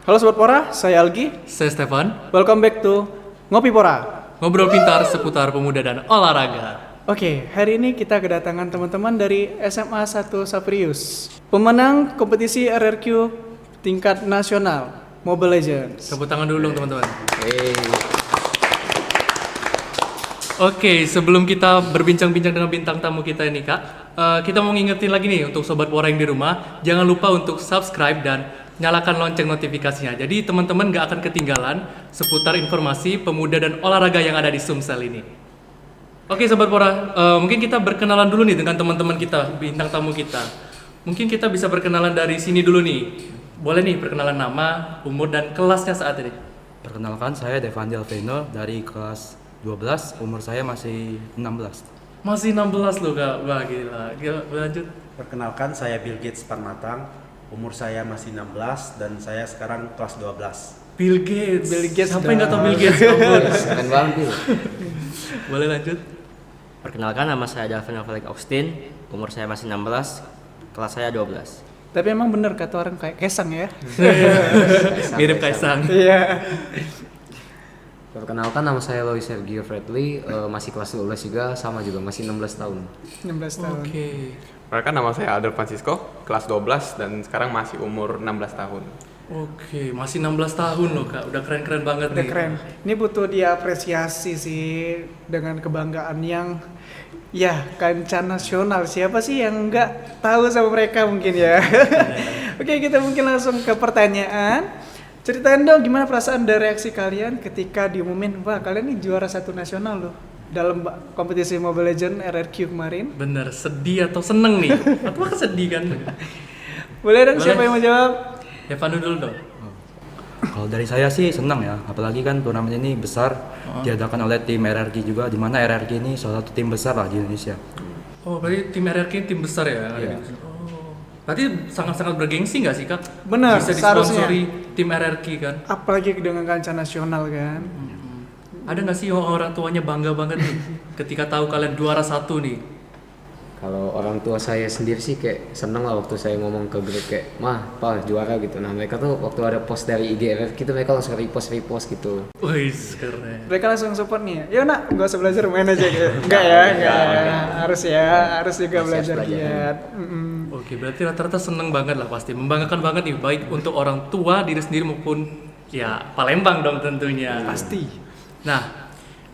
Halo Sobat Pora, saya Algi. Saya Stefan, Welcome back to Ngopi Pora. ngobrol pintar seputar pemuda dan olahraga. Oke, hari ini kita kedatangan teman-teman dari SMA 1 Saprius, pemenang kompetisi RRQ tingkat nasional Mobile Legends. Tepuk tangan dulu dong teman-teman. Oke, sebelum kita berbincang-bincang dengan bintang tamu kita ini Kak, kita mau ngingetin lagi nih untuk Sobat Pora yang di rumah, jangan lupa untuk subscribe dan nyalakan lonceng notifikasinya. Jadi teman-teman gak akan ketinggalan seputar informasi pemuda dan olahraga yang ada di Sumsel ini. Oke Sobat Pora, mungkin kita berkenalan dulu nih dengan teman-teman kita, bintang tamu kita. Mungkin kita bisa berkenalan dari sini dulu nih. Boleh nih perkenalan nama, umur, dan kelasnya saat ini. Perkenalkan, saya Devandi Alvino dari kelas 12, umur saya masih 16. Masih 16 loh Kak, wah gila. Lanjut. Perkenalkan, saya Bill Gates Parmatang, umur saya masih 16 dan saya sekarang kelas 12. Bill Gates. Bill Gates Siapa yang nggak tahu dong. Bill Gates? Ampun. Keren banget Bil. Boleh lanjut. Perkenalkan, nama saya Dalvin Felix Austin, umur saya masih 16, kelas saya 12. Tapi emang bener kata orang kayak Kesang ya? Mirip Kaisang. Iya. Perkenalkan, nama saya Lois Sergio Fredly, masih kelas 12 juga, sama juga masih 16 tahun. 16 tahun. Oke. Perkenalkan, nama saya Aldo Francisco, kelas 12 dan sekarang masih umur 16 tahun. Oke, masih 16 tahun loh Kak. Udah keren-keren banget Udah nih. keren. Ini butuh diapresiasi sih dengan kebanggaan yang ya kancah nasional. Siapa sih yang nggak tahu sama mereka mungkin ya? Oke, kita mungkin langsung ke pertanyaan. Ceritain dong gimana perasaan dan reaksi kalian ketika diumumin, wah kalian nih juara satu nasional loh dalam kompetisi Mobile Legends RRQ kemarin. Bener, sedih atau seneng nih? Atau sedih kan? Boleh dong, Boleh. siapa yang mau jawab? Evan dulu dong. Kalau dari saya sih senang ya, apalagi kan turnamen ini besar, diadakan oleh tim RRQ juga, di mana RRQ ini salah satu tim besar lah di Indonesia. Oh, berarti tim RRQ tim besar ya? Iya. Oh. Berarti sangat-sangat bergengsi nggak sih Kak? Benar, Bisa seharusnya. disponsori tim RRQ kan? Apalagi dengan kancah nasional kan. Ada nggak sih orang tuanya bangga banget nih ketika tahu kalian juara satu nih? Kalau orang tua saya sendiri sih kayak seneng lah waktu saya ngomong ke grup kayak, mah, pa juara gitu. Nah mereka tuh waktu ada post dari IGRF gitu, mereka langsung repost gitu. Wih, keren. Mereka langsung support nih ya. Yuk nak, gak usah belajar main aja gitu. Enggak ya. Harus ya, harus juga belajar giat. Oke, berarti rata-rata seneng banget lah pasti, membanggakan banget nih, baik untuk orang tua, diri sendiri maupun ya Palembang dong tentunya. Pasti. Nah,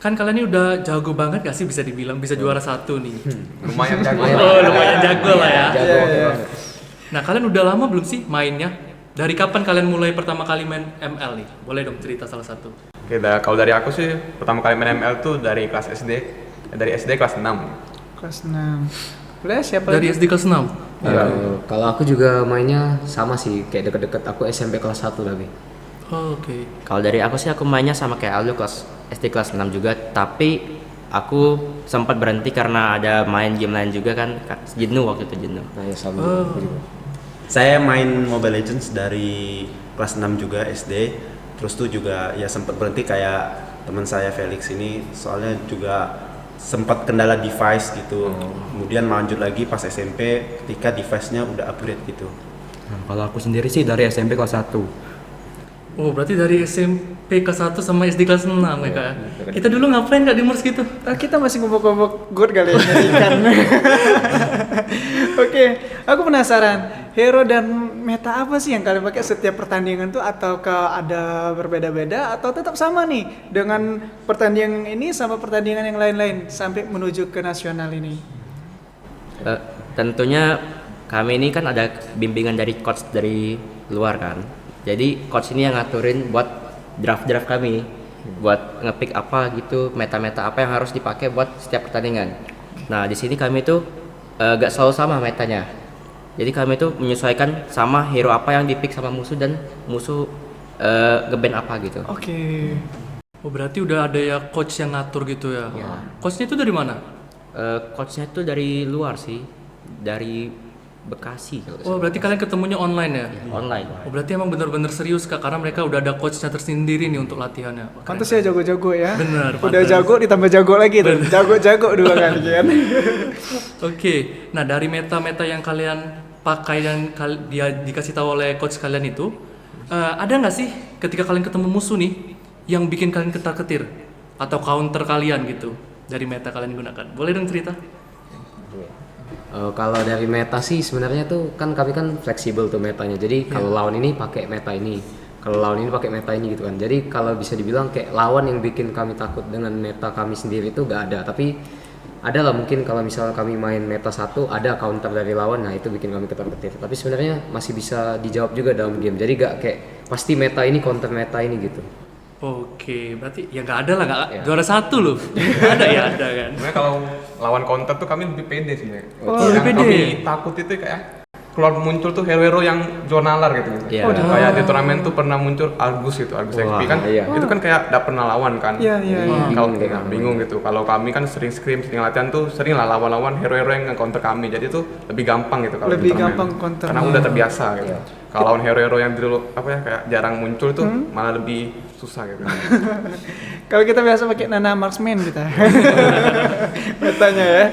kan kalian ini udah jago banget gak sih bisa dibilang bisa juara satu nih? Lumayan jago. Oh, lumayan jago lah ya. Jago Iya. banget. Nah, kalian udah lama belum sih mainnya? Dari kapan kalian mulai pertama kali main ML nih? Boleh dong cerita salah satu. Oke, kalau dari aku sih pertama kali main ML tuh dari kelas SD, dari SD kelas 6. Kelas 6. Boleh siapa Dari lagi? SD kelas 6? Kalau aku juga mainnya sama sih, kayak deket-deket aku SMP kelas 1 lagi. Oh, oke. Kalau dari aku sih aku mainnya sama kayak Aldo kelas SD kelas 6 juga, tapi aku sempat berhenti karena ada main game lain juga kan, jenuh waktu itu jenuh. Nah ya sama. Oh. aku juga. Saya main Mobile Legends dari kelas 6 juga SD. Terus tuh juga ya sempat berhenti kayak teman saya Felix ini, soalnya juga sempat kendala device gitu. Kemudian lanjut lagi pas SMP ketika device-nya udah upgrade gitu. Nah, kalau aku sendiri sih dari SMP kelas 1. Oh, berarti dari SMP kelas 1 sama SD kelas 6 ya Kak? Kita dulu ngapain Kak di Murs gitu? Kita masih ngumpul-ngumpul good kali ya nyari ikan. Oke, aku penasaran. Hero dan meta apa sih yang kalian pakai setiap pertandingan tuh, ataukah ada berbeda-beda atau tetap sama nih dengan pertandingan ini sama pertandingan yang lain-lain sampai menuju ke nasional ini? Tentunya kami ini kan ada bimbingan dari coach dari luar kan. Jadi coach ini yang ngaturin buat draft kami, buat ngepick apa gitu, meta-meta apa yang harus dipakai buat setiap pertandingan. Nah di sini kami tuh gak selalu sama metanya. Jadi kami tuh menyesuaikan sama hero apa yang dipick sama musuh dan musuh nge-ban apa gitu. Oke. Oh, berarti udah ada ya coach yang ngatur gitu ya? Iya. Coachnya itu dari mana? Coachnya tuh dari luar sih, dari Bekasi kalau nggak Oh, salah. berarti kalian ketemunya online ya? Online. Oh, berarti emang bener-bener serius Kak, karena mereka udah ada coachnya tersendiri nih untuk latihannya. Wah, keren. Pantes ya jago-jago ya. Bener, Udah pantes. jago ditambah jago lagi tuh. Jago-jago dua kali kan. Oke, nah dari meta-meta yang kalian pakai dan dia dikasih tahu oleh coach kalian itu, Ada nggak sih ketika kalian ketemu musuh nih yang bikin kalian ketar-ketir atau counter kalian gitu dari meta kalian gunakan? Boleh dong cerita? Kalau dari meta sih sebenarnya tuh kan kami kan fleksibel tuh metanya. Jadi kalau lawan ini pakai meta ini, kalau lawan ini pakai meta ini gitu kan. Jadi kalau bisa dibilang kayak lawan yang bikin kami takut dengan meta kami sendiri itu gak ada. Tapi ada lah mungkin kalau misalnya kami main meta satu ada counter dari lawan, nah itu bikin kami ketar-ketir. Tapi sebenarnya masih bisa dijawab juga dalam game. Jadi gak kayak pasti meta ini counter meta ini gitu. Oke, berarti ya nggak ada lah, nggak Ya. juara satu loh. Ada ya, ada kan. Sebenarnya kalau lawan counter tuh kami lebih pede sebenarnya. Oh, Yang lebih pede. Kami takut itu kayak keluar muncul tuh hero-hero yang zona nalar gitu. Iya. Oh, Kayak di turnamen tuh pernah muncul Argus gitu, Argus Wah, XP kan. iya. Itu kan kayak udah pernah lawan kan. Iya, iya, Jadi iya. Kalau Bingung deh, bingung gitu. Kalau kami kan sering scrim, sering latihan tuh sering lah lawan-lawan hero-hero yang counter kami. Jadi tuh lebih gampang gitu kalau Lebih di turnamen. gampang counter. Karena udah terbiasa gitu. Iya. Kalau lawan hero-hero yang dulu apa ya kayak jarang muncul tuh malah lebih susah gitu. Kalau kita biasa pakai Nana Marksman kita. Metanya ya.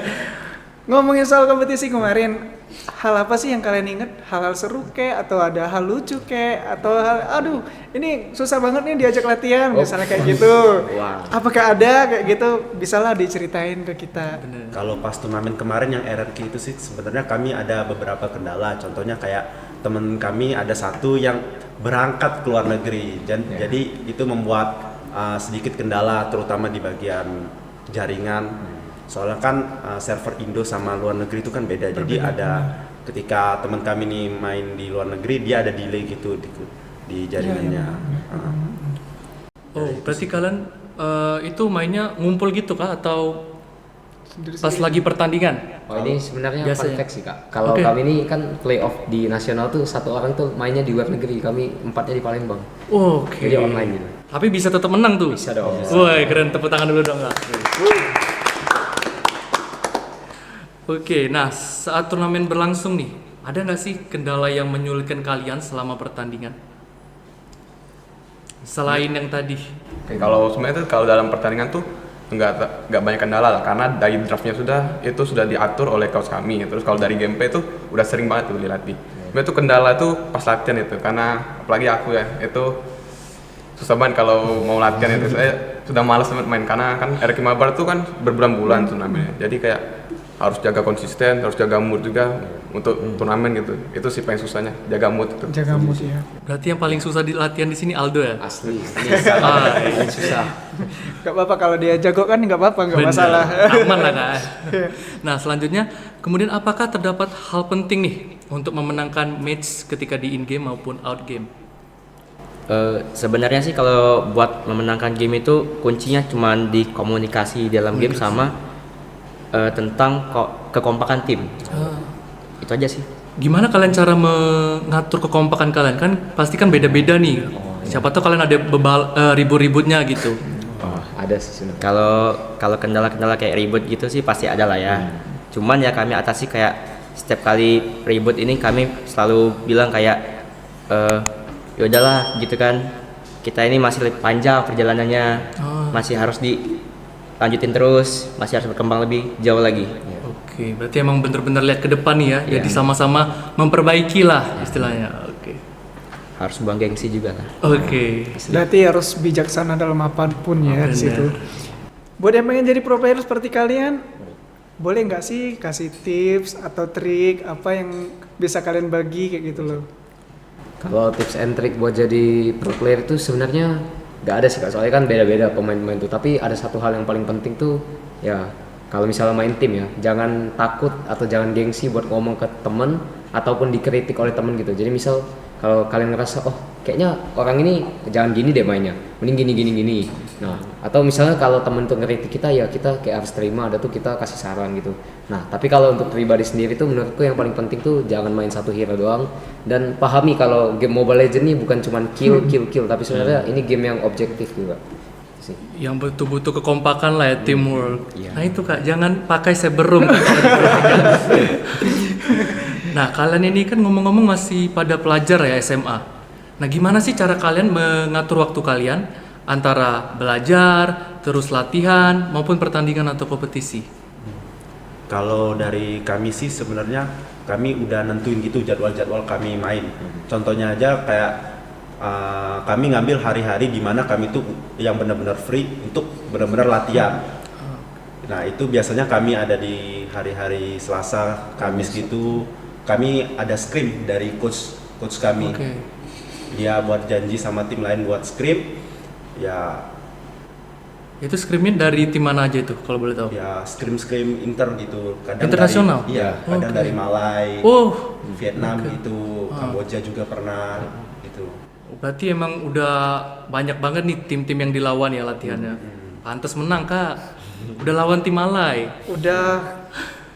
Ngomongin soal kompetisi kemarin, hal apa sih yang kalian inget? Hal-hal seru kek atau ada hal lucu kek atau hal aduh, ini susah banget nih diajak latihan misalnya kayak gitu. Wah. Apakah ada kayak gitu? Bisalah diceritain ke kita. Kalau pas turnamen kemarin yang RRQ itu sih sebenarnya kami ada beberapa kendala. Contohnya kayak temen kami ada satu yang berangkat ke luar negeri. Jadi itu membuat sedikit kendala terutama di bagian jaringan. Soalnya kan server Indo sama luar negeri itu kan beda. Jadi ada ketika teman kami nih main di luar negeri dia ada delay gitu di jaringannya. Oh, berarti kalian itu mainnya ngumpul gitu kah atau pas lagi pertandingan? Oh ini sebenarnya Biasanya. fun fact sih kak. Kalau Oke. kami ini kan playoff di nasional tuh satu orang tuh mainnya di luar negeri, kami empatnya di Palembang. Oke. Jadi online gitu. Tapi bisa tetap menang tuh. Bisa dong. Woi, keren, tepuk tangan dulu dong, Kak. Oke, nah saat turnamen berlangsung nih, ada nggak sih kendala yang menyulitkan kalian selama pertandingan? Selain yang tadi. Oke, kalau sebenarnya tuh kalau dalam pertandingan tuh nggak banyak kendala lah karena dari draftnya itu sudah diatur oleh coach kami. Terus kalau dari gameplay tuh udah sering banget tuh dilatih. Sebenarnya tuh kendala tuh pas latihan itu karena apalagi aku ya itu susah banget kalau mau latihan itu saya sudah malas banget main karena kan RRQ Mabar tuh kan berbulan-bulan turnamennya. Jadi kayak harus jaga konsisten, harus jaga mood juga untuk turnamen gitu. Itu sih paling susahnya, jaga mood itu. Jaga mood ya. Berarti yang paling susah di latihan di sini Aldo ya? Asli. Ini salah. Ini susah. Gak apa-apa kalau dia jago kan nggak apa-apa, nggak Bener. masalah. Aman lah, Kak. Nah, selanjutnya, kemudian apakah terdapat hal penting nih untuk memenangkan match ketika di in game maupun out game? Sebenarnya sih kalau buat memenangkan game itu kuncinya cuma di komunikasi dalam game sama tentang kekompakan tim. Itu aja sih. Gimana kalian cara mengatur kekompakan kalian? Kan pasti kan beda-beda nih. Siapa tahu kalian ada ribut-ributnya gitu. Oh, ada sih sebenarnya. Kalau kendala-kendala kayak ribut gitu sih pasti ada lah ya. Cuman ya kami atasi kayak setiap kali ribut ini kami selalu bilang kayak ya udahlah gitu kan. Kita ini masih panjang perjalanannya. Masih harus dilanjutin terus, masih harus berkembang lebih jauh lagi. Oke, berarti emang bener-bener lihat ke depan nih ya. Jadi sama-sama memperbaiki lah istilahnya. Oke. Harus buang gengsi juga lah. Oke. Berarti harus bijaksana dalam apapun ya di Bener. situ. Buat yang pengen jadi pro player seperti kalian, boleh nggak sih kasih tips atau trik apa yang bisa kalian bagi kayak gitu loh? Kalau tips and trick buat jadi pro player itu sebenarnya nggak ada sih kak, soalnya kan beda-beda pemain-pemain tuh. Tapi ada satu hal yang paling penting tuh ya kalau misalnya main tim ya jangan takut atau jangan gengsi buat ngomong ke temen ataupun dikritik oleh temen gitu. Jadi misal kalau kalian ngerasa oh kayaknya orang ini jangan gini deh mainnya, mending gini. Nah atau misalnya kalau temen tuh ngeritik kita ya kita kayak harus terima, ada tuh kita kasih saran gitu. Nah tapi kalau untuk pribadi sendiri tuh menurutku yang paling penting tuh jangan main satu hero doang dan pahami kalau game Mobile Legends ini bukan cuman kill tapi sebenarnya ini game yang objektif juga sih. Yang betul-betul kekompakan lah ya, teamwork. Iya. Nah itu Kak, jangan pakai cyber room. Nah kalian ini kan ngomong-ngomong masih pada pelajar ya SMA. Nah gimana sih cara kalian mengatur waktu kalian antara belajar, terus latihan, maupun pertandingan atau kompetisi? Kalau dari kami sih sebenarnya kami udah nentuin gitu jadwal-jadwal kami main. Contohnya aja kayak kami ngambil hari-hari di mana kami tuh yang benar-benar free untuk benar-benar latihan. Nah itu biasanya kami ada di hari-hari Selasa, Kamis gitu. Kami ada scrim dari coach kami. Oke. Dia buat janji sama tim lain buat scrim. Ya Itu scrimnya dari tim mana aja itu kalau boleh tahu? ya scrim inter gitu. Kadang Internasional? Dari, iya, kadang Oke. dari Malai, Oh, Vietnam gitu, Kamboja juga pernah gitu. berarti emang udah banyak banget nih tim-tim yang dilawan ya latihannya. Pantes menang kak. Udah lawan tim Malai. Udah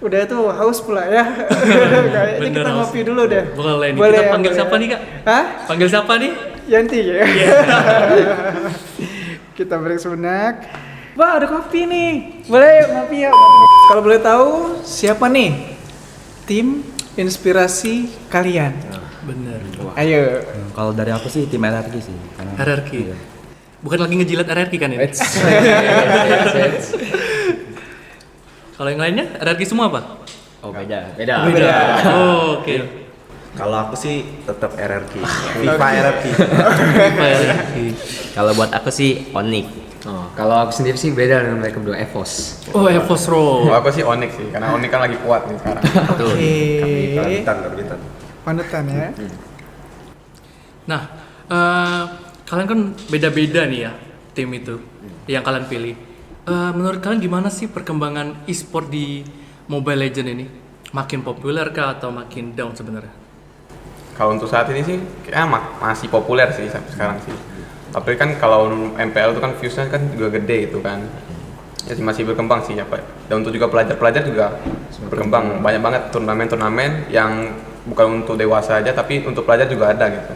itu haus pula ya. Kayaknya Bener, kita haus. ngopi dulu deh. Boleh nih. Boleh Kita ya, panggil boleh siapa ya. nih kak? Hah? Panggil siapa nih? Yanti ya. Kita break sebentar. Wah, ada kopi nih. Boleh yuk ngopi yuk. Kalau boleh tahu siapa nih tim inspirasi kalian? Bener. Ayo. Kalau dari aku sih tim RRQ sih. Karena, RRQ. Iya. Bukan lagi ngejilat RRQ kan ini? Eits. Kalau yang lainnya RRQ semua apa? Oh beda. Beda. Oh, oke. Kalau aku sih tetap RRQ, FIFA RRQ. Apa RRQ? Kalau buat aku sih Onyx. Oh, kalau aku sendiri sih beda dengan mereka berdua, EVOS. Oh, Evos Ro. Kalau aku sih Onyx sih, karena Onyx kan lagi kuat nih sekarang. Oke. Karbitan. Panutan ya. Nah, kalian kan beda-beda nih ya tim itu yang kalian pilih. Menurut kalian gimana sih perkembangan e-sport di Mobile Legends ini? Makin populer kah atau makin down sebenarnya? Kalau untuk saat ini sih kayaknya masih populer sih sampai sekarang sih. Tapi kan kalau MPL itu kan viewsnya kan juga gede gitu kan. Ya masih berkembang sih apa. Dan untuk juga pelajar-pelajar juga berkembang. Banyak banget turnamen-turnamen yang bukan untuk dewasa aja tapi untuk pelajar juga ada gitu.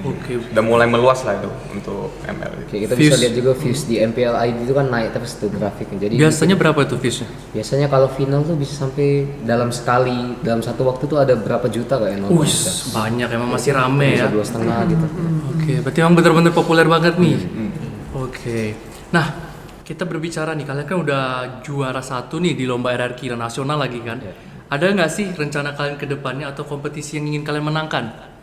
Oke. Udah mulai meluas lah itu untuk MPL. Oke, kita Views. bisa lihat juga views di MPL ID itu kan naik terus tuh grafiknya. Jadi Biasanya berapa itu viewsnya? biasanya kalau final tuh bisa sampai dalam satu waktu tuh ada berapa juta kayak nonton. Wih, banyak emang masih rame Bisa ya. 2,5 gitu. Oke, berarti emang bener-bener populer banget nih. Oke. Nah, kita berbicara nih, kalian kan udah juara 1 nih di lomba RRQ dan nasional lagi kan? Ada nggak sih rencana kalian ke depannya atau kompetisi yang ingin kalian menangkan?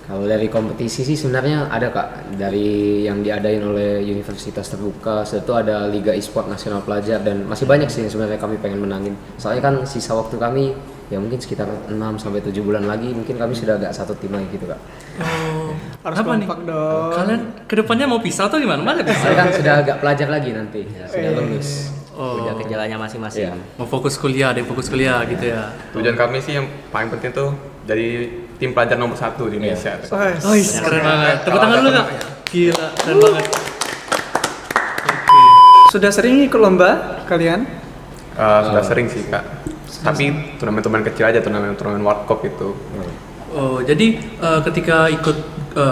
Kalau dari kompetisi sih sebenarnya ada kak, dari yang diadain oleh Universitas Terbuka, itu ada Liga E-sport Nasional Pelajar dan masih banyak sih yang sebenarnya kami pengen menangin. Soalnya kan sisa waktu kami ya mungkin sekitar 6 sampai 7 bulan lagi mungkin kami sudah agak satu tim lagi gitu kak. Oh, Harus apa nih? kompak dong. Kalian ke depannya mau pisah atau gimana? Mana bisa? Saya kan sudah agak pelajar lagi nanti, sudah lulus. Oh, Udah ke jalannya masmasing. Iya. mau fokus kuliah, ada yang fokus kuliah gitu ya. Tujuan kami sih yang paling penting tuh jadi tim pelajar nomor 1 di Indonesia. Wah, Oh, keren banget. Tepuk tangan dulu kak. Gila, keren banget. Oke. sudah sering ikut lomba kalian? Sudah sering sih kak. Tapi turnamen-turnamen kecil aja, turnamen World Cup itu. Oh, jadi ketika ikut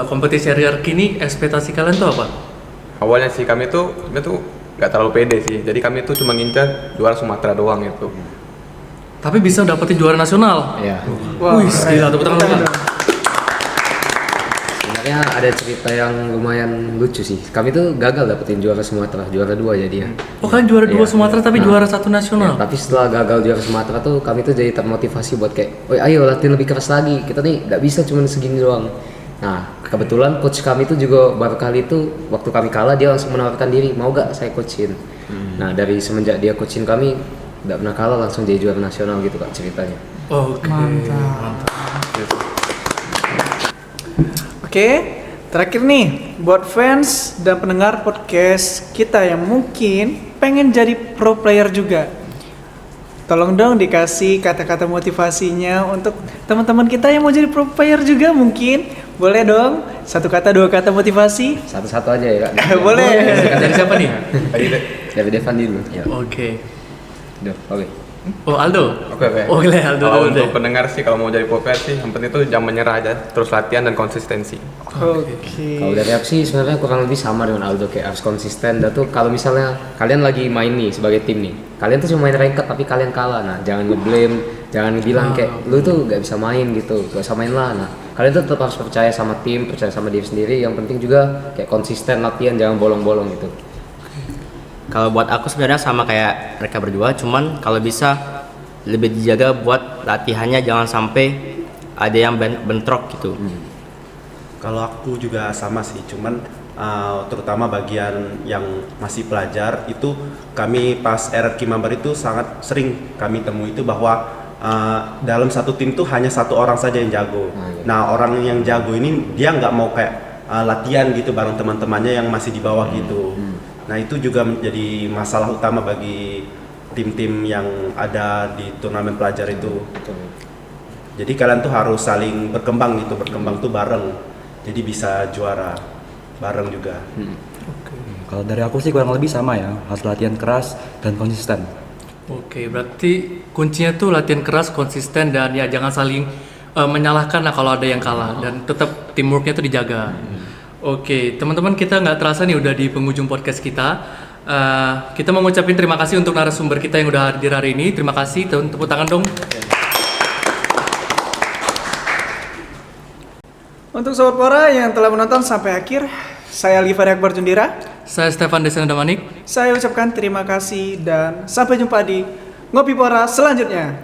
kompetisi RRQ ini ekspektasi kalian tuh apa? Awalnya sih kami tuh nggak terlalu pede sih. Jadi kami tuh cuma ngincar juara Sumatera doang itu. Tapi bisa dapetin juara nasional. Iya. Wah, Wih, gila, tepuk tangan dulu. Sebenarnya ada cerita yang lumayan lucu sih. Kami tuh gagal dapetin juara Sumatera, juara 2 jadinya. Oh, kalian juara 2 Iya. Sumatera tapi Nah, juara 1 nasional. Ya, tapi setelah gagal juara Sumatera tuh kami tuh jadi termotivasi buat kayak, "Woi, ayo latihan lebih keras lagi. Kita nih nggak bisa cuma segini doang." Nah, kebetulan coach kami tuh juga baru kali itu waktu kami kalah dia langsung menawarkan diri, "Mau gak saya coachin?" Nah, dari semenjak dia coachin kami nggak pernah kalah langsung jadi juara nasional gitu kak ceritanya. Oke. Mantap. Oke, terakhir nih buat fans dan pendengar podcast kita yang mungkin pengen jadi pro player juga. Tolong dong dikasih kata-kata motivasinya untuk teman-teman kita yang mau jadi pro player juga mungkin. Boleh dong, 1 kata 2 kata motivasi. Satu-satu aja ya kak. Boleh. Dari siapa nih? Dari Devan dulu. Ya. Oke. Duh, oke. Oh, Aldo. Oke. Boleh Aldo Kalau dulu deh. untuk pendengar sih kalau mau jadi populer sih yang penting tuh jangan menyerah aja, terus latihan dan konsistensi. Oke. Kalau dari aku sih sebenarnya kurang lebih sama dengan Aldo, kayak harus konsisten. Dan tuh kalau misalnya kalian lagi main nih sebagai tim nih, kalian tuh cuma main ranked tapi kalian kalah. Nah, jangan ngeblame, jangan bilang kayak lu tuh gak bisa main gitu, gak usah main lah. Nah, kalian tuh tetap harus percaya sama tim, percaya sama diri sendiri. Yang penting juga kayak konsisten latihan, jangan bolong-bolong gitu. Kalau buat aku sebenarnya sama kayak mereka berdua, cuman kalau bisa lebih dijaga buat latihannya jangan sampai ada yang bentrok gitu. Kalau aku juga sama sih, cuman terutama bagian yang masih pelajar itu kami pas RRQ member itu sangat sering kami temui itu bahwa dalam satu tim tuh hanya satu orang saja yang jago. Nah orang yang jago ini dia nggak mau kayak latihan gitu bareng teman-temannya yang masih di bawah gitu. Nah itu juga menjadi masalah utama bagi tim-tim yang ada di turnamen pelajar itu. Jadi kalian tuh harus saling berkembang gitu, berkembang tuh bareng. Jadi bisa juara bareng juga. Kalau dari aku sih kurang lebih sama ya, harus latihan keras dan konsisten. Oke, berarti kuncinya tuh latihan keras, konsisten, dan ya jangan saling menyalahkan lah kalau ada yang kalah, dan tetap teamworknya tuh dijaga. Oke, teman-teman, kita nggak terasa nih udah di penghujung podcast kita. Kita mau ngucapin terima kasih untuk narasumber kita yang udah hadir hari ini. Terima kasih, tepuk tangan dong. Untuk Sobat Pora yang telah menonton sampai akhir, saya Livan Akbar Jundira. Saya Stefan Desena Damanik. Saya ucapkan terima kasih dan sampai jumpa di Ngopi Pora selanjutnya.